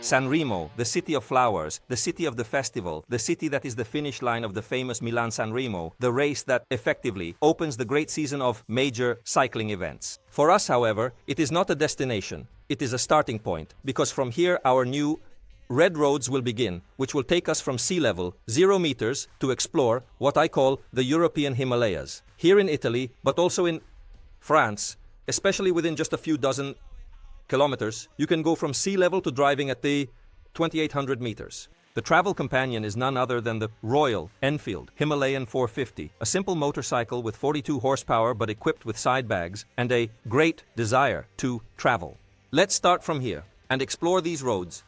Sanremo, the city of flowers, the city of the festival, the city that is the finish line of the famous Milan San Remo, the race that effectively opens the great season of major cycling events. For us, however, it is not a destination, it is a starting point, because from here our new red roads will begin, which will take us from sea level, 0 meters, to explore what I call the European Himalayas. Here in Italy, but also in France, especially within just a few dozen kilometers, you can go from sea level to driving at the 2,800 meters. The travel companion is none other than the Royal Enfield Himalayan 450, a simple motorcycle with 42 horsepower but equipped with side bags and a great desire to travel. Let's start from here and explore these roads.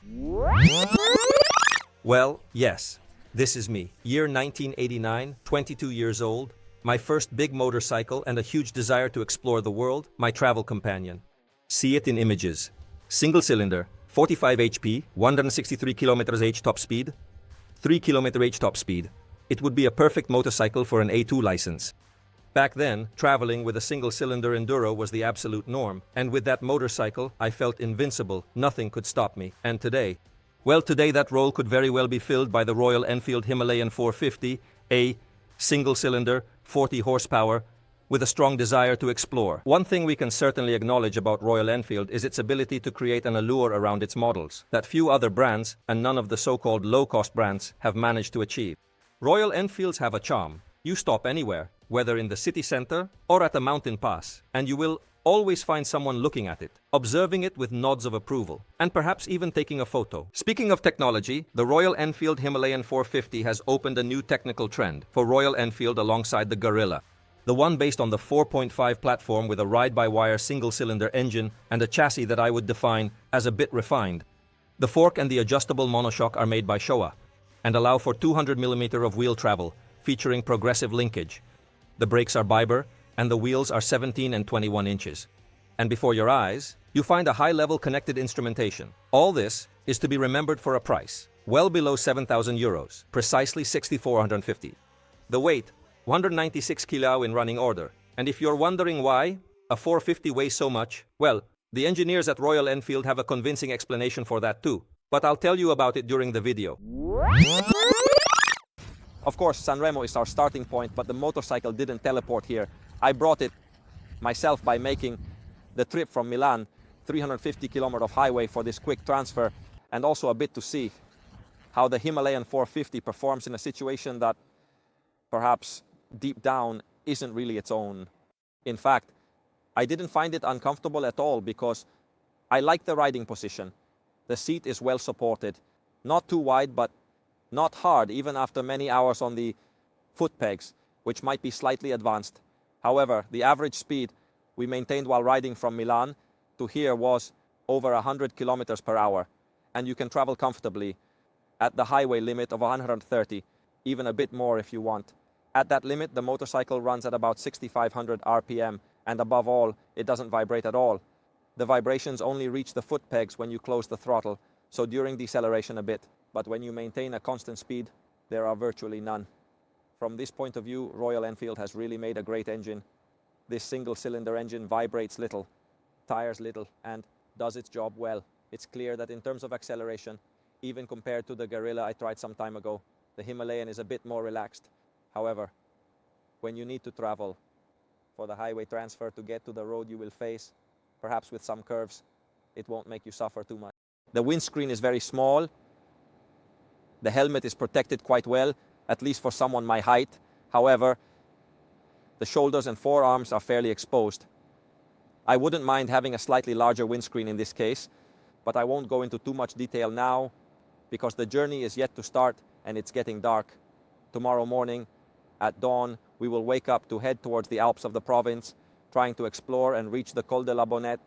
Well, yes, this is me. Year 1989, 22 years old, my first big motorcycle and a huge desire to explore the world, my travel companion. See it in images. Single cylinder, 45 HP, 163 km/h top speed, 3 km/h top speed. It would be a perfect motorcycle for an A2 license. Back then, traveling with a single-cylinder enduro was the absolute norm, and with that motorcycle, I felt invincible. Nothing could stop me. And today? Well, today that role could very well be filled by the Royal Enfield Himalayan 450, a single-cylinder, 40 horsepower, with a strong desire to explore. One thing we can certainly acknowledge about Royal Enfield is its ability to create an allure around its models that few other brands, and none of the so-called low-cost brands, have managed to achieve. Royal Enfields have a charm. You stop anywhere, whether in the city center or at a mountain pass, and you will always find someone looking at it, observing it with nods of approval, and perhaps even taking a photo. Speaking of technology, the Royal Enfield Himalayan 450 has opened a new technical trend for Royal Enfield alongside the Guerrilla, the one based on the 4.5 platform with a ride-by-wire single-cylinder engine and a chassis that I would define as a bit refined. The fork and the adjustable monoshock are made by Showa and allow for 200mm of wheel travel, featuring progressive linkage. The brakes are Biber, and the wheels are 17 and 21 inches. And before your eyes, you find a high-level connected instrumentation. All this is to be remembered for a price, well below 7,000 euros, precisely 6,450. The weight, 196 kilo in running order. And if you're wondering why a 450 weighs so much, well, the engineers at Royal Enfield have a convincing explanation for that too. But I'll tell you about it during the video. Of course, Sanremo is our starting point, but the motorcycle didn't teleport here. I brought it myself by making the trip from Milan, 350 km of highway for this quick transfer, and also a bit to see how the Himalayan 450 performs in a situation that perhaps deep down isn't really its own. In fact, I didn't find it uncomfortable at all because I like the riding position. The seat is well supported, not too wide, but not hard even after many hours on the foot pegs, which might be slightly advanced. However, the average speed we maintained while riding from Milan to here was over 100 kilometers per hour, and you can travel comfortably at the highway limit of 130, even a bit more if you want. At that limit, the motorcycle runs at about 6,500 RPM, and above all, it doesn't vibrate at all. The vibrations only reach the foot pegs when you close the throttle, so during deceleration a bit. But when you maintain a constant speed, there are virtually none. From this point of view, Royal Enfield has really made a great engine. This single-cylinder engine vibrates little, tires little, and does its job well. It's clear that in terms of acceleration, even compared to the Guerrilla I tried some time ago, the Himalayan is a bit more relaxed. However, when you need to travel for the highway transfer to get to the road you will face, perhaps with some curves, it won't make you suffer too much. The windscreen is very small. The helmet is protected quite well, at least for someone my height. However, the shoulders and forearms are fairly exposed. I wouldn't mind having a slightly larger windscreen in this case, but I won't go into too much detail now because the journey is yet to start and it's getting dark. Tomorrow morning, at dawn, we will wake up to head towards the Alps of the province, trying to explore and reach the Col de la Bonette.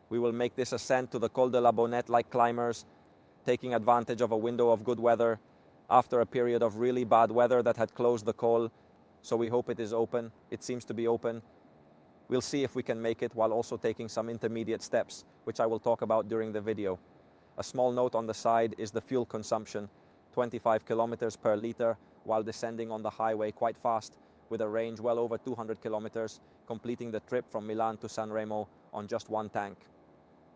We will make this ascent to the Col de la Bonette like climbers, taking advantage of a window of good weather after a period of really bad weather that had closed the col. So we hope it is open. It seems to be open. We'll see if we can make it while also taking some intermediate steps, which I will talk about during the video. A small note on the side is the fuel consumption, 25 kilometers per liter, while descending on the highway quite fast with a range well over 200 kilometers, completing the trip from Milan to San Remo on just one tank.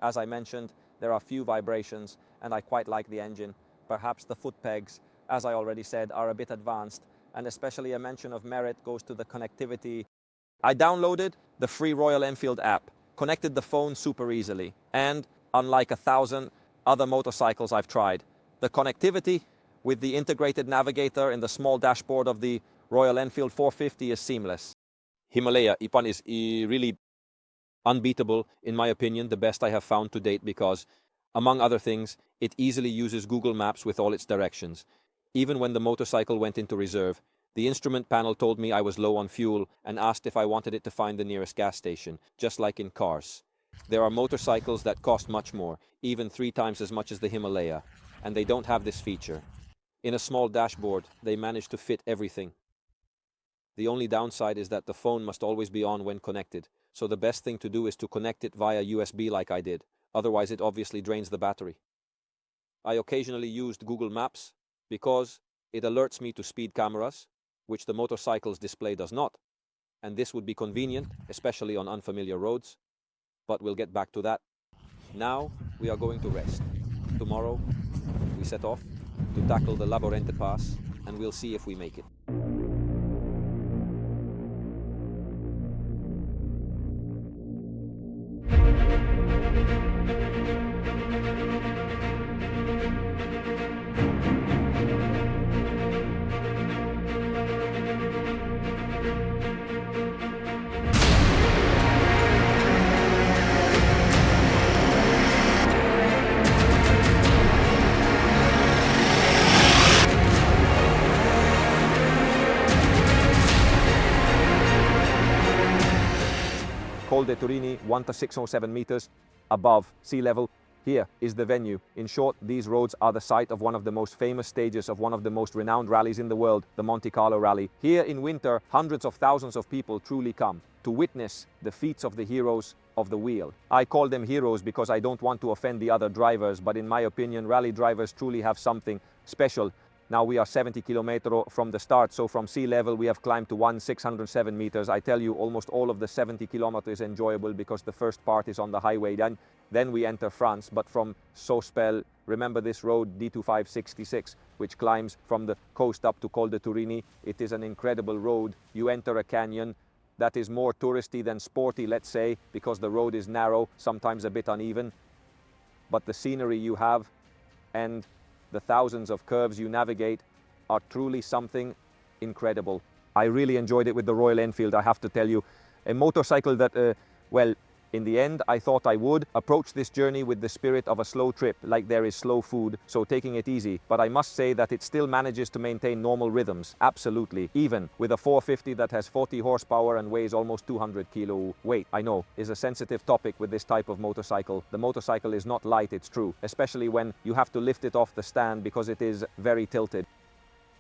As I mentioned, There are few vibrations, and I quite like the engine. Perhaps the foot pegs, as I already said, are a bit advanced, and especially a mention of merit goes to the connectivity. I downloaded the free Royal Enfield app, connected the phone super easily, and unlike 1,000 other motorcycles I've tried, the connectivity with the integrated navigator in the small dashboard of the Royal Enfield 450 is seamless. Himalaya Ipan is really unbeatable, in my opinion, the best I have found to date because, among other things, it easily uses Google Maps with all its directions. Even when the motorcycle went into reserve, the instrument panel told me I was low on fuel and asked if I wanted it to find the nearest gas station, just like in cars. There are motorcycles that cost much more, even 3 times as much as the Himalaya, and they don't have this feature. In a small dashboard, they manage to fit everything. The only downside is that the phone must always be on when connected, so the best thing to do is to connect it via USB like I did, otherwise it obviously drains the battery. I occasionally used Google Maps because it alerts me to speed cameras, which the motorcycle's display does not, and this would be convenient, especially on unfamiliar roads, but we'll get back to that. Now we are going to rest. Tomorrow we set off to tackle the Laborente Pass, and we'll see if we make it. Col de Turini, 1,607 meters above sea level. Here is the venue. In short, these roads are the site of one of the most famous stages of one of the most renowned rallies in the world, the Monte Carlo Rally. Here in winter, hundreds of thousands of people truly come to witness the feats of the heroes of the wheel. I call them heroes because I don't want to offend the other drivers, but in my opinion, rally drivers truly have something special. Now we are 70 kilometers from the start, so from sea level we have climbed to 1,607 meters. I tell you, almost all of the 70 kilometers is enjoyable because the first part is on the highway. Then we enter France, but from Sospel, remember this road D2566, which climbs from the coast up to Col de Turini. It is an incredible road. You enter a canyon that is more touristy than sporty, let's say, because the road is narrow, sometimes a bit uneven. But the scenery you have and the thousands of curves you navigate are truly something incredible. I really enjoyed it with the Royal Enfield, I have to tell you. A motorcycle that, well, in the end, I thought I would approach this journey with the spirit of a slow trip, like there is slow food, so taking it easy. But I must say that it still manages to maintain normal rhythms, absolutely. Even with a 450 that has 40 horsepower and weighs almost 200 kilo weight. I know, is a sensitive topic with this type of motorcycle. The motorcycle is not light, it's true, especially when you have to lift it off the stand because it is very tilted.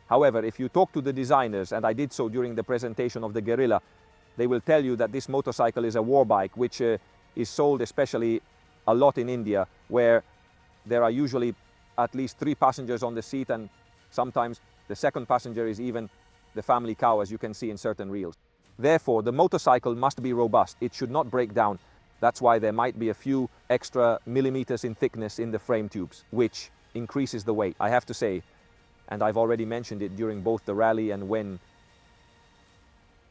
However, if you talk to the designers, and I did so during the presentation of the Guerrilla, they will tell you that this motorcycle is a war bike, which is sold especially a lot in India, where there are usually at least 3 passengers on the seat, and sometimes the second passenger is even the family cow, as you can see in certain reels. Therefore, the motorcycle must be robust. It should not break down. That's why there might be a few extra millimeters in thickness in the frame tubes, which increases the weight, I have to say. And I've already mentioned it during both the rally and when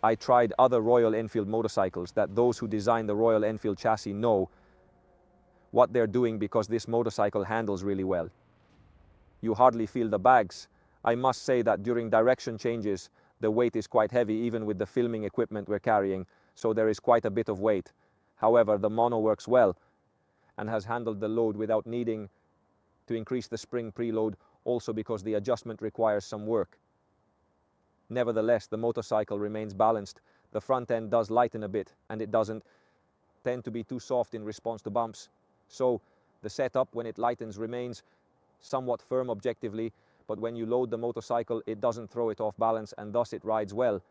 I tried other Royal Enfield motorcycles, that those who design the Royal Enfield chassis know what they're doing because this motorcycle handles really well. You hardly feel the bags. I must say that during direction changes, the weight is quite heavy, even with the filming equipment we're carrying, so there is quite a bit of weight. However, the mono works well and has handled the load without needing to increase the spring preload, also because the adjustment requires some work. Nevertheless, the motorcycle remains balanced. The front end does lighten a bit, and it doesn't tend to be too soft in response to bumps. So the setup, when it lightens, remains somewhat firm objectively, but when you load the motorcycle, it doesn't throw it off balance, and thus it rides well.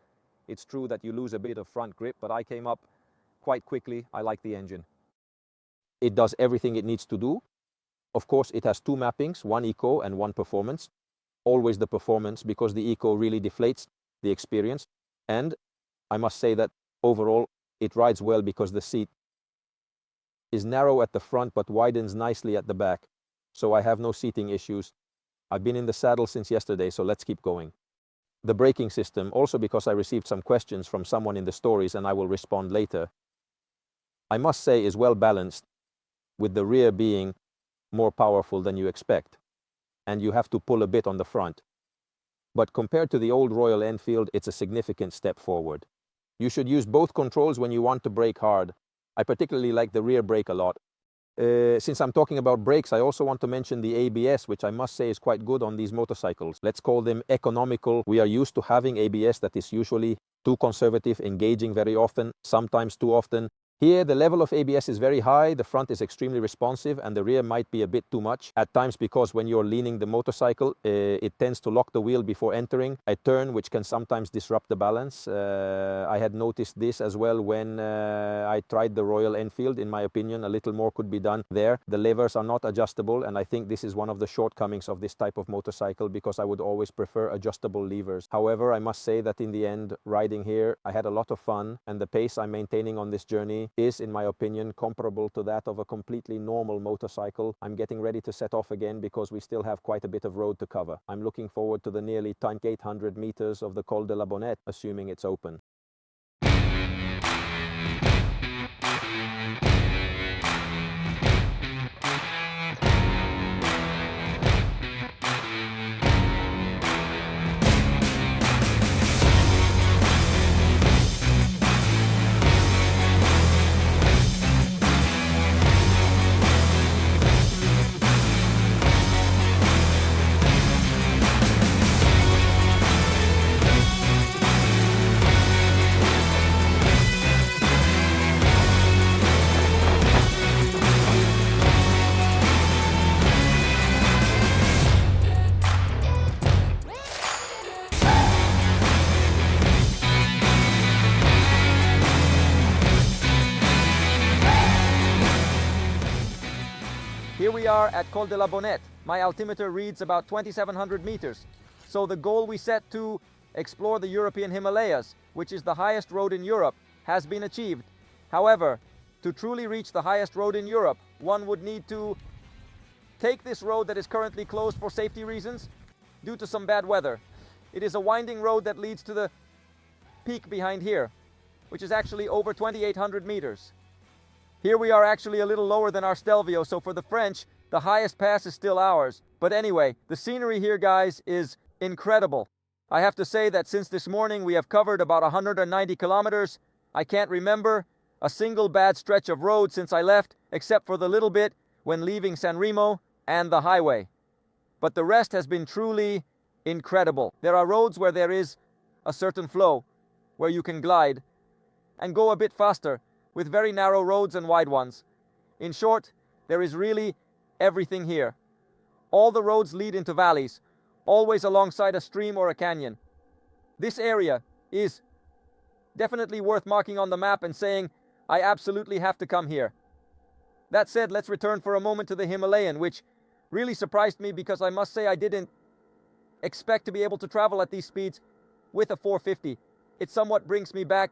It's true that you lose a bit of front grip, but I came up quite quickly. I like the engine. It does everything it needs to do. Of course, it has 2 mappings, one eco and one performance. Always the performance, because the eco really deflates the experience. And I must say that overall it rides well because the seat is narrow at the front but widens nicely at the back, so I have no seating issues. I've been in the saddle since yesterday, so let's keep going. The braking system, also because I received some questions from someone in the stories and I will respond later, I must say is well balanced, with the rear being more powerful than you expect, and you have to pull a bit on the front. But compared to the old Royal Enfield, it's a significant step forward. You should use both controls when you want to brake hard. I particularly like the rear brake a lot. Since I'm talking about brakes, I also want to mention the ABS, which I must say is quite good on these motorcycles. Let's call them economical. We are used to having ABS that is usually too conservative, engaging very often, sometimes too often. Here, the level of ABS is very high, the front is extremely responsive, and the rear might be a bit too much at times because when you're leaning the motorcycle, it tends to lock the wheel before entering a turn, which can sometimes disrupt the balance. I had noticed this as well when I tried the Royal Enfield. In my opinion, a little more could be done there. The levers are not adjustable, and I think this is one of the shortcomings of this type of motorcycle because I would always prefer adjustable levers. However, I must say that in the end, riding here, I had a lot of fun, and the pace I'm maintaining on this journey is, in my opinion, comparable to that of a completely normal motorcycle. I'm getting ready to set off again because we still have quite a bit of road to cover. I'm looking forward to the nearly 800 meters of the Col de la Bonette, assuming it's open. Here we are at Col de la Bonette. My altimeter reads about 2,700 meters. So the goal we set to explore the European Himalayas, which is the highest road in Europe, has been achieved. However, to truly reach the highest road in Europe, one would need to take this road that is currently closed for safety reasons due to some bad weather. It is a winding road that leads to the peak behind here, which is actually over 2,800 meters. Here we are actually a little lower than our Stelvio, so for the French, the highest pass is still ours. But anyway, the scenery here, guys, is incredible. I have to say that since this morning we have covered about 190 kilometers. I can't remember a single bad stretch of road since I left, except for the little bit when leaving San Remo and the highway. But the rest has been truly incredible. There are roads where there is a certain flow, where you can glide and go a bit faster, with very narrow roads and wide ones. In short, there is really everything here. All the roads lead into valleys, always alongside a stream or a canyon. This area is definitely worth marking on the map and saying, I absolutely have to come here. That said, let's return for a moment to the Himalayan, which really surprised me because I must say I didn't expect to be able to travel at these speeds with a 450. It somewhat brings me back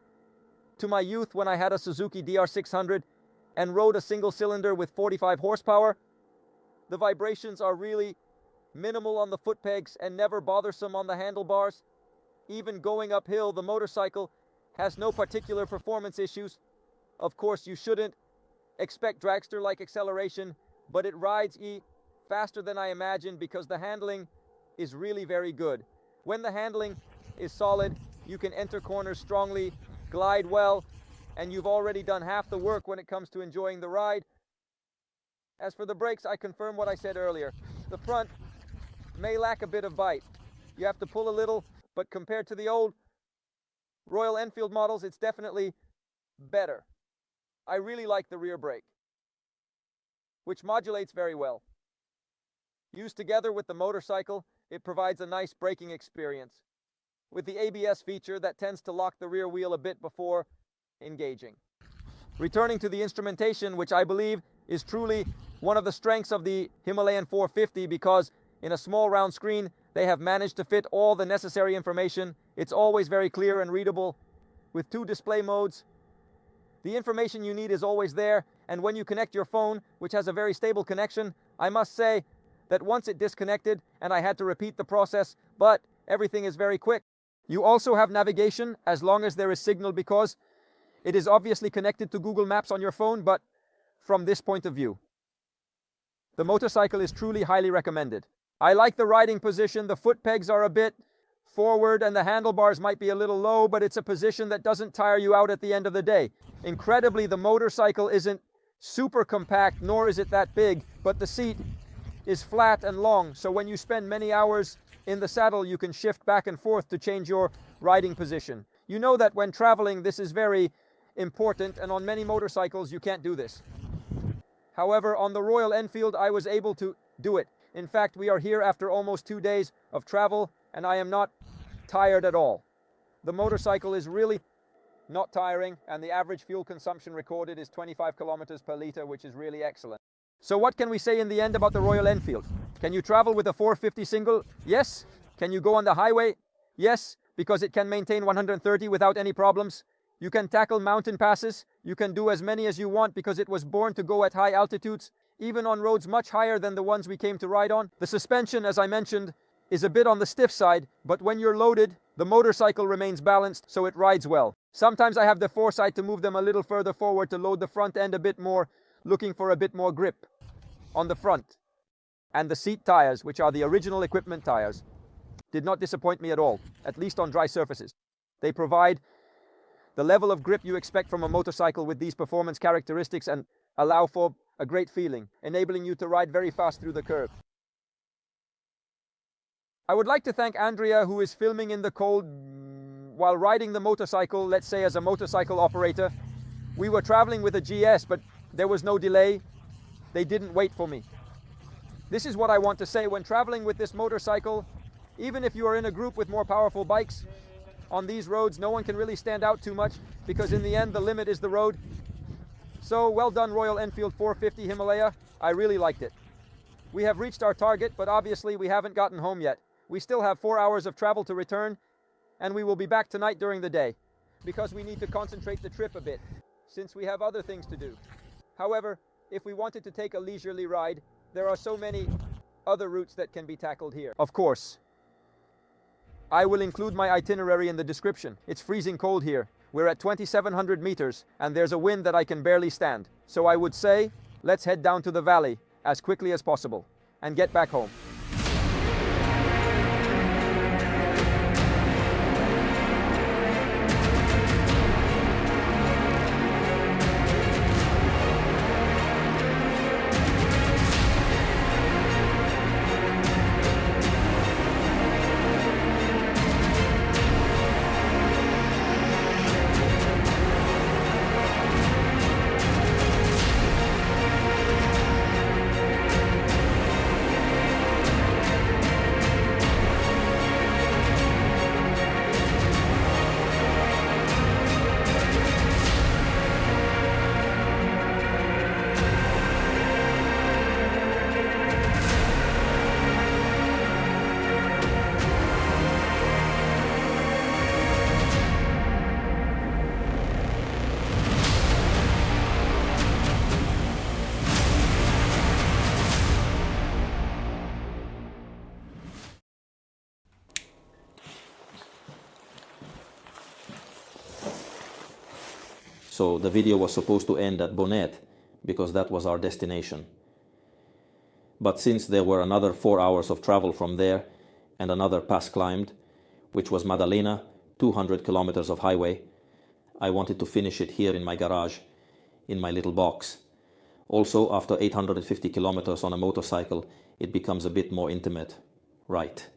to my youth when I had a Suzuki DR600 and rode a single cylinder with 45 horsepower. The vibrations are really minimal on the foot pegs and never bothersome on the handlebars. Even going uphill, the motorcycle has no particular performance issues. Of course, you shouldn't expect dragster-like acceleration, but it rides faster than I imagined because the handling is really very good. When the handling is solid, you can enter corners strongly, glide well, and you've already done half the work when it comes to enjoying the ride. As for the brakes, I confirm what I said earlier. The front may lack a bit of bite. You have to pull a little, but compared to the old Royal Enfield models, it's definitely better. I really like the rear brake, which modulates very well. Used together with the motorcycle, it provides a nice braking experience, with the ABS feature that tends to lock the rear wheel a bit before engaging. Returning to the instrumentation, which I believe is truly one of the strengths of the Himalayan 450, because in a small round screen they have managed to fit all the necessary information. It's always very clear and readable with 2 display modes. The information you need is always there, And when you connect your phone, which has a very stable connection, I must say that once it disconnected and I had to repeat the process, but everything is very quick. You also have navigation as long as there is signal, because it is obviously connected to Google Maps on your phone, but from this point of view, the motorcycle is truly highly recommended. I like the riding position. The foot pegs are a bit forward and the handlebars might be a little low, but it's a position that doesn't tire you out at the end of the day. Incredibly, the motorcycle isn't super compact, nor is it that big, but the seat is flat and long, so when you spend many hours in the saddle, you can shift back and forth to change your riding position. You know that when traveling, this is very important, and on many motorcycles, you can't do this. However, on the Royal Enfield, I was able to do it. In fact, we are here after almost 2 days of travel, and I am not tired at all. The motorcycle is really not tiring, and the average fuel consumption recorded is 25 kilometers per liter, which is really excellent. So what can we say in the end about the Royal Enfield? Can you travel with a 450 single? Yes. Can you go on the highway? Yes, because it can maintain 130 without any problems. You can tackle mountain passes. You can do as many as you want because it was born to go at high altitudes, even on roads much higher than the ones we came to ride on. The suspension, as I mentioned, is a bit on the stiff side, but when you're loaded, the motorcycle remains balanced, so it rides well. Sometimes I have the foresight to move them a little further forward to load the front end a bit more, looking for a bit more grip on the front. And the seat tires, which are the original equipment tires, did not disappoint me at all, at least on dry surfaces. They provide the level of grip you expect from a motorcycle with these performance characteristics and allow for a great feeling, enabling you to ride very fast through the curve. I would like to thank Andrea, who is filming in the cold while riding the motorcycle, let's say as a motorcycle operator. We were traveling with a GS, but there was no delay. They didn't wait for me. This is what I want to say. When traveling with this motorcycle, even if you are in a group with more powerful bikes, on these roads, no one can really stand out too much, because in the end, the limit is the road. So, well done, Royal Enfield 450 Himalaya. I really liked it. We have reached our target, but obviously we haven't gotten home yet. We still have 4 hours of travel to return, and we will be back tonight during the day, because we need to concentrate the trip a bit, since we have other things to do. However, if we wanted to take a leisurely ride, there are so many other routes that can be tackled here. Of course, I will include my itinerary in the description. It's freezing cold here. We're at 2,700 meters, and there's a wind that I can barely stand. So I would say, let's head down to the valley as quickly as possible and get back home. So the video was supposed to end at Bonette because that was our destination. But since there were another 4 hours of travel from there and another pass climbed, which was Maddalena, 200 kilometers of highway, I wanted to finish it here in my garage, in my little box. Also, after 850 kilometers on a motorcycle, it becomes a bit more intimate, right?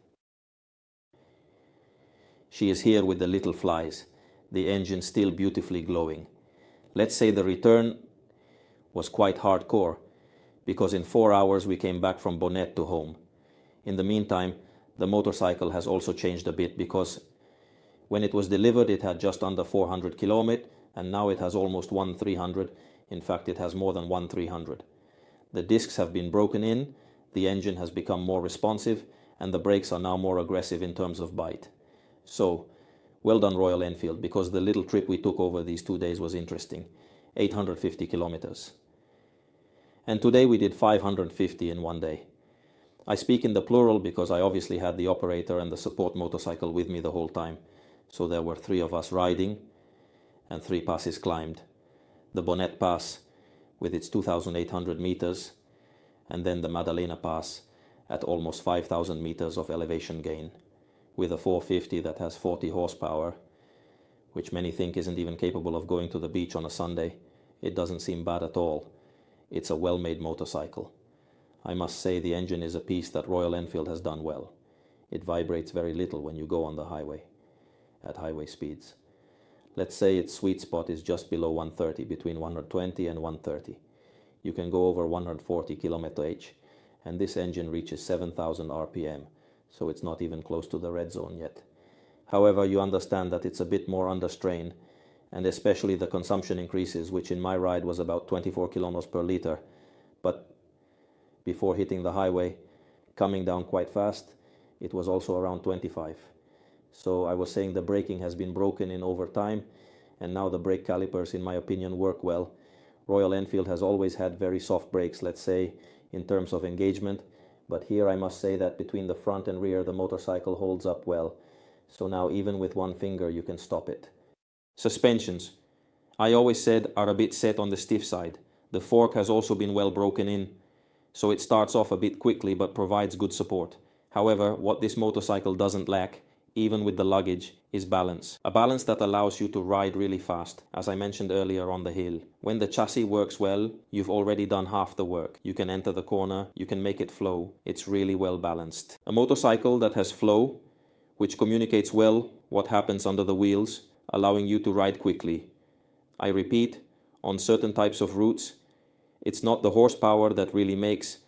She is here with the little flies, the engine still beautifully glowing. Let's say the return was quite hardcore, because in 4 hours we came back from Bonette to home. In the meantime, the motorcycle has also changed a bit, because when it was delivered it had just under 400 kilometers, and now it has almost 1,300. In fact, it has more than 1,300. The discs have been broken in, the engine has become more responsive, and the brakes are now more aggressive in terms of bite. So, well done Royal Enfield, because the little trip we took over these 2 days was interesting. 850 kilometers. And today we did 550 in one day. I speak in the plural because I obviously had the operator and the support motorcycle with me the whole time. So there were 3 of us riding and 3 passes climbed. The Bonette pass with its 2,800 meters, and then the Maddalena pass at almost 5,000 meters of elevation gain, with a 450 that has 40 horsepower, which many think isn't even capable of going to the beach on a Sunday. It doesn't seem bad at all. It's a well-made motorcycle. I must say the engine is a piece that Royal Enfield has done well. It vibrates very little when you go on the highway, at highway speeds. Let's say its sweet spot is just below 130, between 120 and 130. You can go over 140 km/h, and this engine reaches 7,000 RPM, so it's not even close to the red zone yet. However, you understand that it's a bit more under strain, and especially the consumption increases, which in my ride was about 24 kilometers per liter, but before hitting the highway, coming down quite fast, it was also around 25. So I was saying the braking has been broken in over time, and now the brake calipers, in my opinion, work well. Royal Enfield has always had very soft brakes, let's say, in terms of engagement, but here I must say that between the front and rear the motorcycle holds up well. So now even with one finger you can stop it. Suspensions, I always said, are a bit set on the stiff side. The fork has also been well broken in, so it starts off a bit quickly but provides good support. However, what this motorcycle doesn't lack, even with the luggage, is balance. A balance that allows you to ride really fast, as I mentioned earlier on the hill. When the chassis works well, you've already done half the work. You can enter the corner, you can make it flow. It's really well balanced. A motorcycle that has flow, which communicates well what happens under the wheels, allowing you to ride quickly. I repeat, on certain types of routes, it's not the horsepower that really makes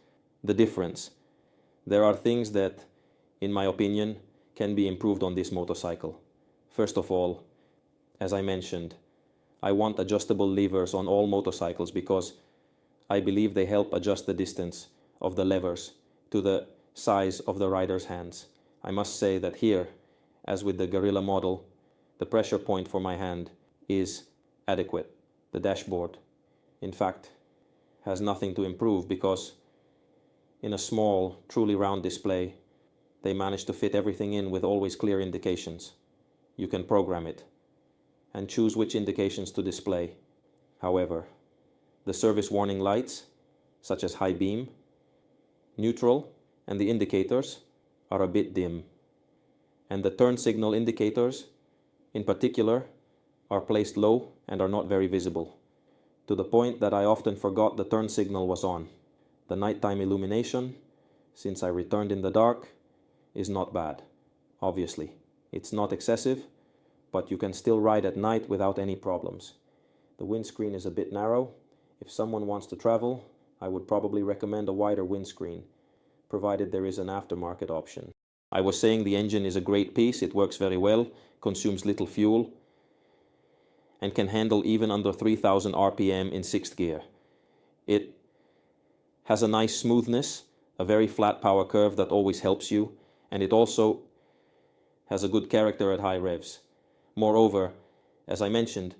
the difference. There are things that, in my opinion, can be improved on this motorcycle. First of all, as I mentioned, I want adjustable levers on all motorcycles because I believe they help adjust the distance of the levers to the size of the rider's hands. I must say that here, as with the Guerrilla model, the pressure point for my hand is adequate. The dashboard, in fact, has nothing to improve because in a small, truly round display, they managed to fit everything in with always clear indications. You can program it and choose which indications to display. However, the service warning lights, such as high beam, neutral, and the indicators are a bit dim. And the turn signal indicators, in particular, are placed low and are not very visible, to the point that I often forgot the turn signal was on. The nighttime illumination, since I returned in the dark, is not bad. Obviously, it's not excessive, but you can still ride at night without any problems. The windscreen is a bit narrow. If someone wants to travel, I would probably recommend a wider windscreen, provided there is an aftermarket option. I was saying the engine is a great piece. It works very well, consumes little fuel, and can handle even under 3,000 RPM in 6th gear. It has a nice smoothness, a very flat power curve that always helps you, and it also has a good character at high revs. Moreover, as I mentioned,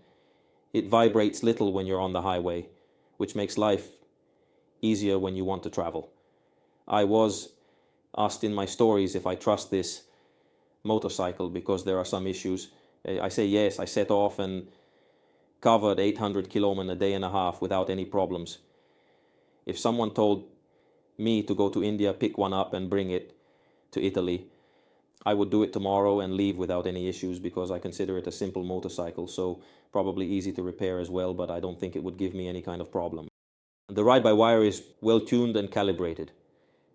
it vibrates little when you're on the highway, which makes life easier when you want to travel. I was asked in my stories if I trust this motorcycle because there are some issues. I say yes. I set off and covered 800 kilometers in a day and a half without any problems. If someone told me to go to India, pick one up and bring it to Italy, I would do it tomorrow and leave without any issues because I consider it a simple motorcycle, so probably easy to repair as well, but I don't think it would give me any kind of problem. The ride-by-wire is well tuned and calibrated.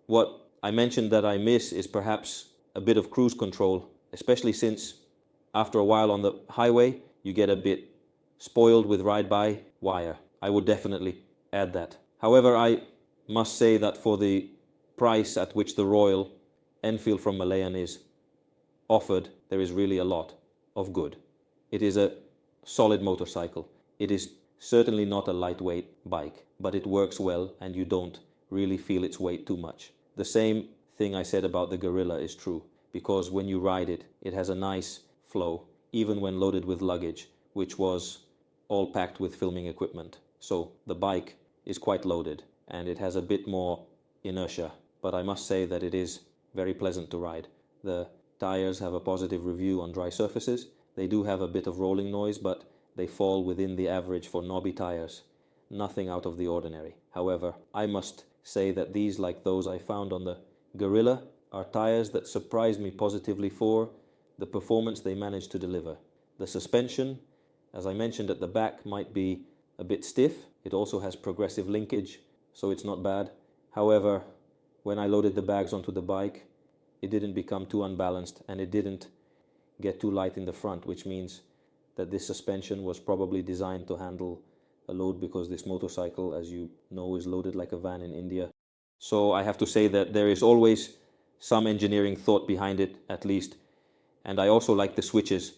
What I mentioned that I miss is perhaps a bit of cruise control, especially since after a while on the highway you get a bit spoiled with ride-by-wire. I would definitely add that. However, I must say that for the price at which the Royal Enfield from Himalayan is offered, there is really a lot of good. It is a solid motorcycle. It is certainly not a lightweight bike, but it works well and you don't really feel its weight too much. The same thing I said about the Guerrilla is true, because when you ride it, it has a nice flow, even when loaded with luggage, which was all packed with filming equipment. So the bike is quite loaded, and it has a bit more inertia, but I must say that it is very pleasant to ride. The tires have a positive review on dry surfaces. They do have a bit of rolling noise, but they fall within the average for knobby tires. Nothing out of the ordinary. However, I must say that these, like those I found on the Gorilla, are tires that surprised me positively for the performance they managed to deliver. The suspension, as I mentioned at the back, might be a bit stiff. It also has progressive linkage, so it's not bad. However, when I loaded the bags onto the bike, it didn't become too unbalanced and it didn't get too light in the front, which means that this suspension was probably designed to handle a load, because this motorcycle, as you know, is loaded like a van in India. So I have to say that there is always some engineering thought behind it, at least. And I also like the switches,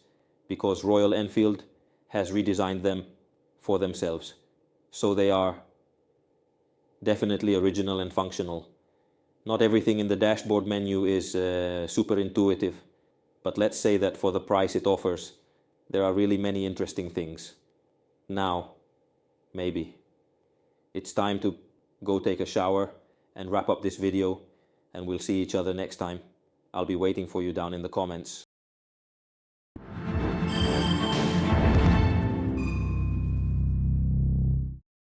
because Royal Enfield has redesigned them for themselves. So they are definitely original and functional. Not everything in the dashboard menu is super intuitive, but let's say that for the price it offers, there are really many interesting things. Now, maybe it's time to go take a shower and wrap up this video, and we'll see each other next time. I'll be waiting for you down in the comments.